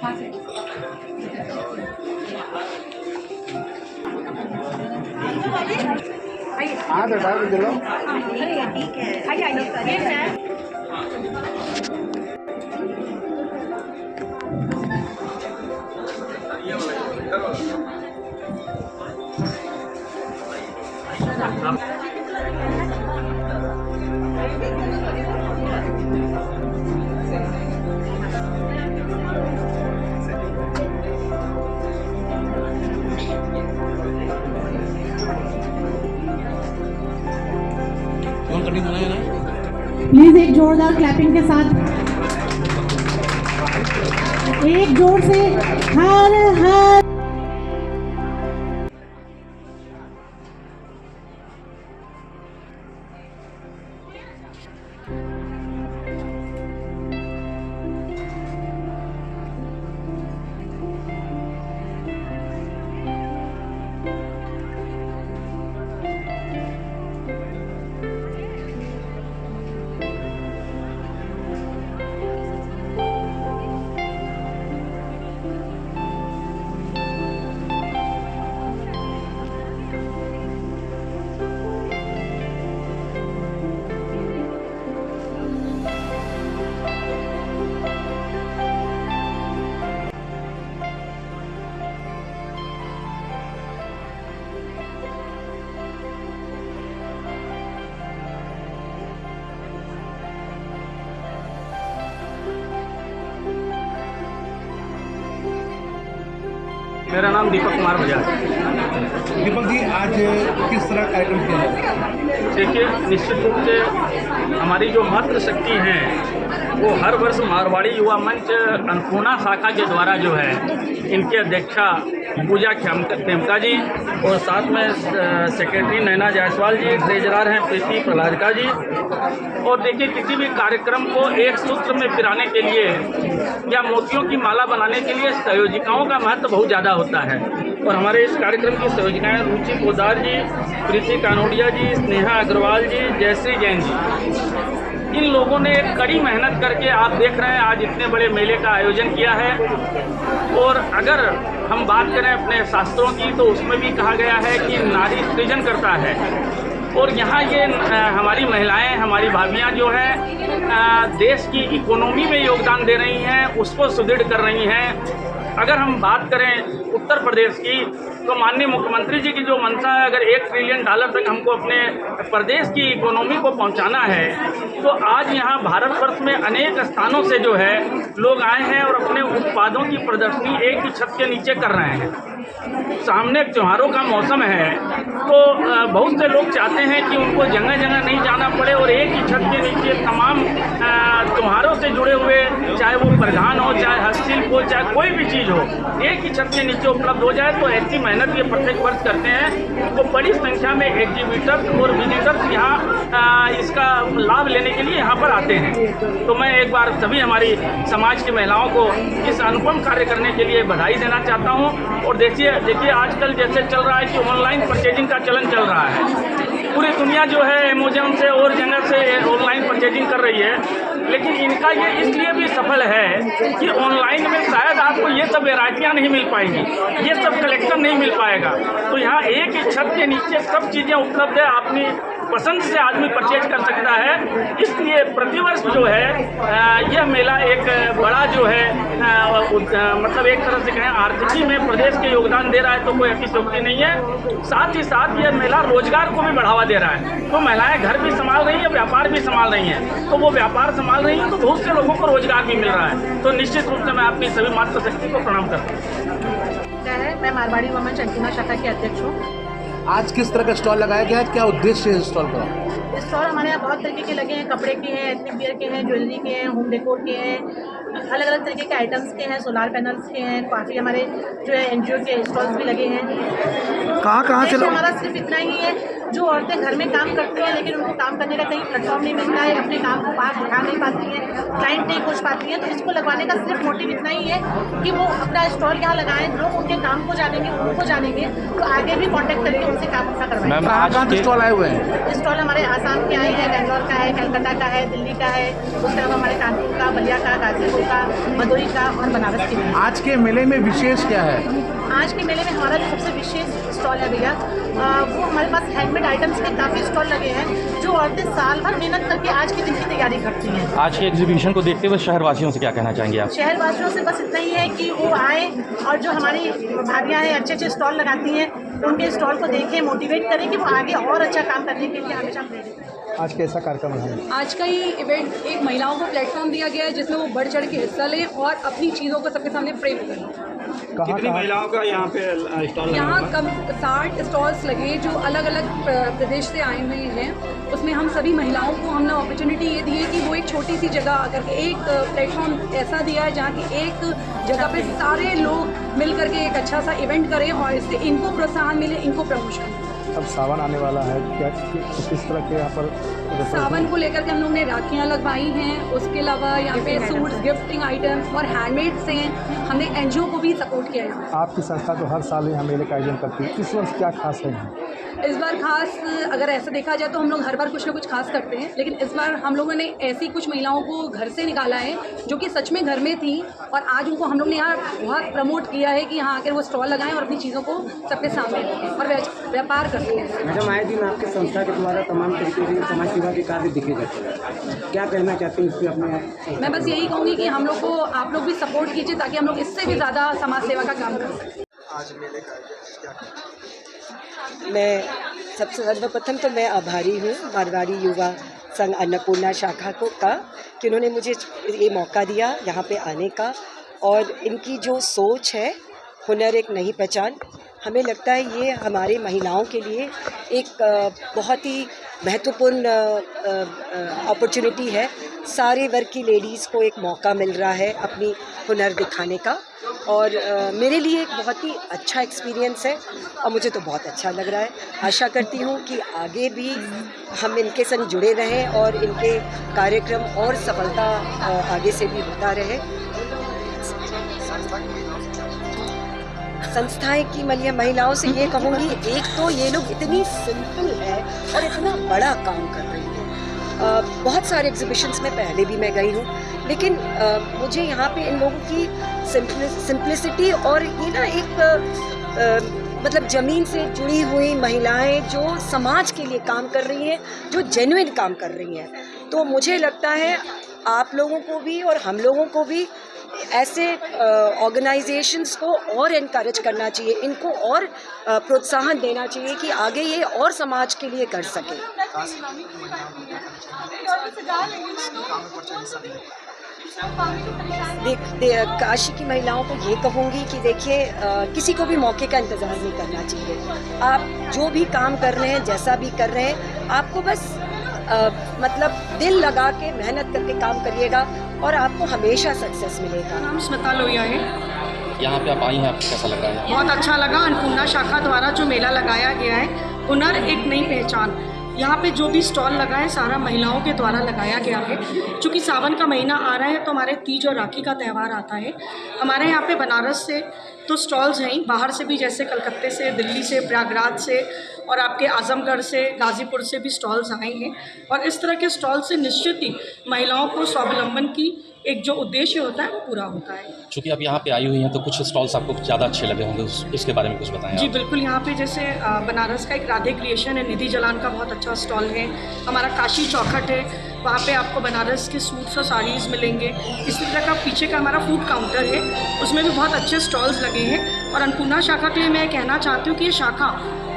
हाँ बेटा चलो ठीक है। प्लीज एक जोरदार क्लैपिंग के साथ एक जोर से हर हर। मेरा नाम दीपक कुमार बजाज। दीपक जी आज किस तरह कार्यक्रम किया जाए? देखिए, निश्चित रूप से हमारी जो मातृशक्ति हैं वो हर वर्ष मारवाड़ी युवा मंच अन्नपूर्णा शाखा के द्वारा जो है इनके अध्यक्षा पूजा खेमका जी और साथ में सेक्रेटरी नैना जायसवाल जी, ट्रेजरर हैं प्रीति प्रहलादका जी। और देखिए, किसी भी कार्यक्रम को एक सूत्र में पिराने के लिए या मोतियों की माला बनाने के लिए संयोजिकाओं का महत्व बहुत ज़्यादा होता है। और हमारे इस कार्यक्रम की संयोजनाएं रुचि पोदार जी, प्रीति कानोडिया जी, स्नेहा अग्रवाल जी, जयश्री जैन जी, इन लोगों ने कड़ी मेहनत करके आप देख रहे हैं आज इतने बड़े मेले का आयोजन किया है। और अगर हम बात करें अपने शास्त्रों की तो उसमें भी कहा गया है कि नारी सृजन करता है। और यहाँ ये हमारी महिलाएं, हमारी भाभियाँ जो हैं देश की इकोनॉमी में योगदान दे रही हैं, उसको सुदृढ़ कर रही हैं। अगर हम बात करें उत्तर प्रदेश की तो माननीय मुख्यमंत्री जी की जो मंशा है, अगर $1 ट्रिलियन तक हमको अपने प्रदेश की इकोनॉमी को पहुंचाना है तो आज यहाँ भारतवर्ष में अनेक स्थानों से जो है लोग आए हैं और अपने उत्पादों की प्रदर्शनी एक ही छत के नीचे कर रहे हैं। सामने त्योहारों का मौसम है तो बहुत से लोग चाहते हैं कि उनको जगह जगह नहीं जाना पड़े और एक ही छत के नीचे तमाम त्योहारों से जुड़े हुए, चाहे वो परिधान हो, चाहे हस्तशिल्प हो, चाहे कोई भी चीज़ हो, एक ही छत के नीचे उपलब्ध हो जाए। तो ऐसी मेहनत ये प्रत्येक वर्ष करते हैं। तो बड़ी संख्या में एग्जीबिटर्स और विजिटर्स यहाँ इसका लाभ लेने के लिए यहाँ पर आते हैं। तो मैं एक बार सभी हमारी समाज की महिलाओं को इस अनुपम कार्य करने के लिए बधाई देना चाहता हूँ। और देखिए आजकल जैसे चल रहा है कि ऑनलाइन परचेजिंग का चलन चल रहा है, पूरी दुनिया जो है अमेज़न से और जगह से ऑनलाइन परचेजिंग कर रही है, लेकिन इनका ये इसलिए भी सफल है कि ऑनलाइन में शायद आपको ये सब वैरायटियाँ नहीं मिल पाएंगी, ये सब कलेक्शन नहीं मिल पाएगा। तो यहाँ एक ही छत के नीचे सब चीज़ें उपलब्ध है, अपनी पसंद से आदमी परचेज कर सकता है। इसलिए प्रतिवर्ष जो है यह मेला एक बड़ा जो है मतलब एक तरह से कहें आर्थिकी में प्रदेश के योगदान दे रहा है, तो कोई अतिशयोक्ति नहीं है। साथ ही साथ यह मेला रोजगार को भी बढ़ावा दे रहा है। तो महिलाएं घर भी संभाल रही हैं, व्यापार भी संभाल रही हैं। तो वो व्यापार संभाल रही हैं तो बहुत से लोगों को रोजगार भी मिल रहा है। तो निश्चित रूप से मैं अपनी सभी मातृशक्ति को प्रणाम करता हूँ। मैं मारवाड़ी युवा मंच अन्नपूर्णा शाखा की अध्यक्ष हूँ। आज किस तरह का स्टॉल लगाया गया है, क्या उद्देश्य है स्टॉल का? स्टॉल हमारे यहाँ बहुत तरीके के लगे हैं, कपड़े के हैं, एथनिक वियर के हैं, ज्वेलरी के हैं, होम डेकोर के हैं, अलग अलग तरीके के आइटम्स के हैं, सोलार पैनल्स के हैं, काफ़ी हमारे जो है NGO के स्टॉल्स भी लगे हैं। कहाँ से हमारा सिर्फ इतना ही है, जो औरतें घर में काम करती हैं लेकिन उनको काम करने का कहीं प्लेटफॉर्म नहीं मिलता है, अपने काम को बाहर उठा नहीं पाती हैं, क्लाइंट नहीं खोज पाती हैं, तो इसको लगवाने का सिर्फ मोटिव इतना ही है कि वो अपना स्टॉल यहाँ लगाएं, लोग उनके काम को जानेंगे, उनको जानेंगे, तो आगे भी कॉन्टैक्ट करके उनसे काम अपना करवाएं। कहाँ से स्टॉल आए हुए हैं? स्टॉल हमारे आसाम के आए हैं, बेंगलोर का है, कलकत्ता का है, दिल्ली का है, उसके अलावा हमारे कानपुर का, बलिया का, गाजीपुर का, भदोही का और बनारस के भी। आज के मेले में विशेष क्या है? आज के मेले में हमारा जो सबसे विशेष स्टॉल है भैया, वो हमारे पास हैंडमेड आइटम्स के काफ़ी स्टॉल लगे हैं जो औरतें साल भर मेहनत करके आज के दिन की तैयारी करती हैं। आज के एग्जीबिशन को देखते हुए शहरवासियों से क्या कहना चाहेंगे आप? शहरवासियों से बस इतना ही है कि वो आए और जो हमारी भाभियाँ हैं अच्छे अच्छे स्टॉल लगाती हैं, उनके स्टॉल को देखें, मोटिवेट करें कि वो आगे और अच्छा काम करने के लिए हमेशा प्रेरित हैं। आज कैसा कार्यक्रम है? आज का ये इवेंट एक महिलाओं को प्लेटफॉर्म दिया गया है जिसमें वो बढ़ चढ़ के हिस्सा लें और अपनी चीज़ों को सबके सामने फ्रेम करें। कितनी महिलाओं का यहाँ पे स्टॉल लगा यहाँ हुआ है? कम 60 स्टॉल्स लगे जो अलग अलग प्रदेश से आए हुए हैं। उसमें हम सभी महिलाओं को हमने अपॉर्चुनिटी ये दी है कि वो एक छोटी सी जगह आकर के एक प्लेटफॉर्म ऐसा दिया है जहाँ की एक जगह पे सारे लोग मिल करके एक अच्छा सा इवेंट करें और इससे इनको प्रोत्साहन मिले, इनको प्रमोशन। अब सावन आने वाला है, क्या किस तरह के यहाँ पर सावन को लेकर के हम लोग ने राखियाँ लगवाई हैं, उसके अलावा यहाँ पे सूट्स, गिफ्टिंग आइटम्स और हैंडमेड से हैं। हमने एनजीओ को भी सपोर्ट किया है। आपकी संस्था तो हर साल यहाँ मेले का आयोजन करती है, इस वर्ष क्या खास है? इस बार खास अगर ऐसा देखा जाए तो हम लोग हर बार कुछ ना कुछ खास करते हैं, लेकिन इस बार हम लोगों ने ऐसी कुछ महिलाओं को घर से निकाला है जो कि सच में घर में थी और आज उनको हम लोग ने यहाँ बहुत प्रमोट किया है कि यहाँ आकर वो स्टॉल लगाएं और अपनी चीज़ों को सबके सामने रखें और व्यापार कर सकें। मैडम, आए दिन आपके संस्था के द्वारा तमाम तरीके के समाज सेवा के कार्य दिखे जाते हैं, क्या कहना चाहते हैं इससे अपने? मैं बस यही कहूँगी कि हम लोग को आप लोग भी सपोर्ट कीजिए ताकि हम लोग इससे भी ज़्यादा समाज सेवा का काम कर सकें। आज मेले का क्या? मैं सबसे सर्वप्रथम तो मैं आभारी हूँ मारवाड़ी युवा संघ अन्नपूर्णा शाखा को कि उन्होंने मुझे ये मौका दिया यहाँ पे आने का, और इनकी जो सोच है हुनर एक नई पहचान, हमें लगता है ये हमारे महिलाओं के लिए एक बहुत ही महत्वपूर्ण अपॉर्चुनिटी है। सारे वर्ग की लेडीज़ को एक मौका मिल रहा है अपनी हुनर दिखाने का, और मेरे लिए एक बहुत ही अच्छा एक्सपीरियंस है और मुझे तो बहुत अच्छा लग रहा है। आशा करती हूँ कि आगे भी हम इनके संग जुड़े रहें और इनके कार्यक्रम और सफलता आगे से भी होता रहे। संस्थाएं की महिलाओं से ये कहूँगी, एक तो ये लोग इतनी सिंपल है और इतना बड़ा काम कर रही हैं। बहुत सारे एग्जीबिशंस में पहले भी मैं गई हूँ, लेकिन मुझे यहाँ पे इन लोगों की सिंप्लिसिटी और ये ना एक मतलब ज़मीन से जुड़ी हुई महिलाएं जो समाज के लिए काम कर रही हैं, जो जेन्युइन काम कर रही हैं, तो मुझे लगता है आप लोगों को भी और हम लोगों को भी ऐसे ऑर्गेनाइजेशंस को और एनकरेज करना चाहिए, इनको और प्रोत्साहन देना चाहिए कि आगे ये और समाज के लिए कर सकें। काशी की महिलाओं को ये कहूँगी कि देखिए, किसी को भी मौके का इंतज़ार नहीं करना चाहिए। आप जो भी काम कर रहे हैं, जैसा भी कर रहे हैं, आपको बस मतलब दिल लगा के मेहनत करके काम करिएगा और आपको हमेशा सक्सेस मिलेगा। नाम स्मिता लोहिया है। यहाँ पे आप आई हैं, आपको कैसा लग रहा है? बहुत अच्छा लगा। अन्नपूर्णा शाखा द्वारा जो मेला लगाया गया है, हुनर एक नई पहचान, यहाँ पे जो भी स्टॉल लगा है सारा महिलाओं के द्वारा लगाया गया है। चूँकि सावन का महीना आ रहा है तो हमारे तीज और राखी का त्यौहार आता है। हमारे यहाँ पे बनारस से तो स्टॉल्स हैं, बाहर से भी, जैसे कलकत्ते से, दिल्ली से, प्रयागराज से और आपके आजमगढ़ से, गाज़ीपुर से भी स्टॉल्स आए हैं। और इस तरह के स्टॉल से निश्चित ही महिलाओं को स्वावलंबन की एक जो उद्देश्य होता है वो पूरा होता है। चूँकि आप यहाँ पे आई हुई हैं तो कुछ स्टॉल्स आपको ज़्यादा अच्छे लगे होंगे, उसके बारे में कुछ बताएं। जी बिल्कुल, यहाँ पे जैसे बनारस का एक राधे क्रिएशन है, निधि जलान का बहुत अच्छा स्टॉल है। हमारा काशी चौखट है, वहाँ पे आपको बनारस के सूट्स और साड़ीज़ मिलेंगे। इसी तरह का पीछे का हमारा फूड काउंटर है, उसमें भी बहुत अच्छे स्टॉल्स लगे हैं। और अन्नपूर्णा शाखा के लिए मैं कहना चाहती हूँ कि ये शाखा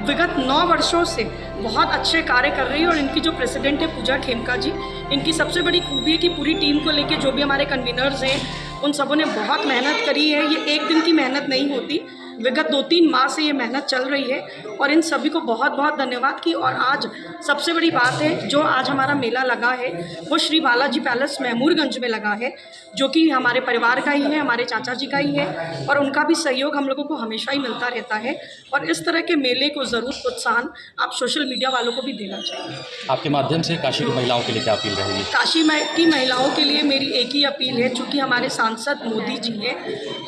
विगत 9 वर्षों से बहुत अच्छे कार्य कर रही है। और इनकी जो प्रेसिडेंट है पूजा खेमका जी, इनकी सबसे बड़ी खूबी है कि पूरी टीम को लेके जो भी हमारे कन्वीनर्स हैं उन सबों ने बहुत मेहनत करी है। ये एक दिन की मेहनत नहीं होती, विगत 2-3 माह से ये मेहनत चल रही है और इन सभी को बहुत बहुत धन्यवाद की। और आज सबसे बड़ी बात है, जो आज हमारा मेला लगा है वो श्री बालाजी पैलेस महमूदगंज में लगा है, जो कि हमारे परिवार का ही है, हमारे चाचा जी का ही है और उनका भी सहयोग हम लोगों को हमेशा ही मिलता रहता है। और इस तरह के मेले को ज़रूर प्रोत्साहन आप सोशल मीडिया वालों को भी देना चाहिए। आपके माध्यम से काशी की महिलाओं के लिए क्या अपील रहेगी? काशी की महिलाओं के लिए मेरी एक ही अपील है, चूँकि हमारे सांसद मोदी जी हैं,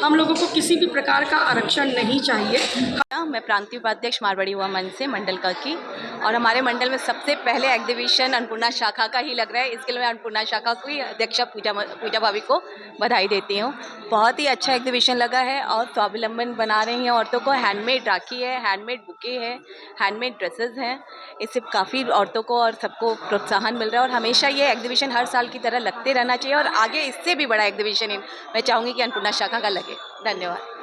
हम लोगों को किसी भी प्रकार का आरक्षण नहीं चाहिए। मैं प्रांतीय उपाध्यक्ष मारवाड़ी युवा मंच से मंडल का की, और हमारे मंडल में सबसे पहले एग्जीबिशन अन्नपूर्णा शाखा का ही लग रहा है। इसके लिए मैं अन्नपूर्णा शाखा की अध्यक्षा पूजा भाभी को बधाई देती हूँ। बहुत ही अच्छा एग्जीबिशन लगा है और स्वावलंबन बना रही हैं औरतों को। हैंडमेड राखी है, हैंडमेड बुके है, हैंडमेड ड्रेसेस हैं। इससे काफ़ी औरतों को और सबको प्रोत्साहन मिल रहा है और हमेशा ये एग्जीबिशन हर साल की तरह लगते रहना चाहिए और आगे इससे भी बड़ा एग्जीबिशन मैं चाहूँगी कि अन्नपूर्णा शाखा का लगे। धन्यवाद।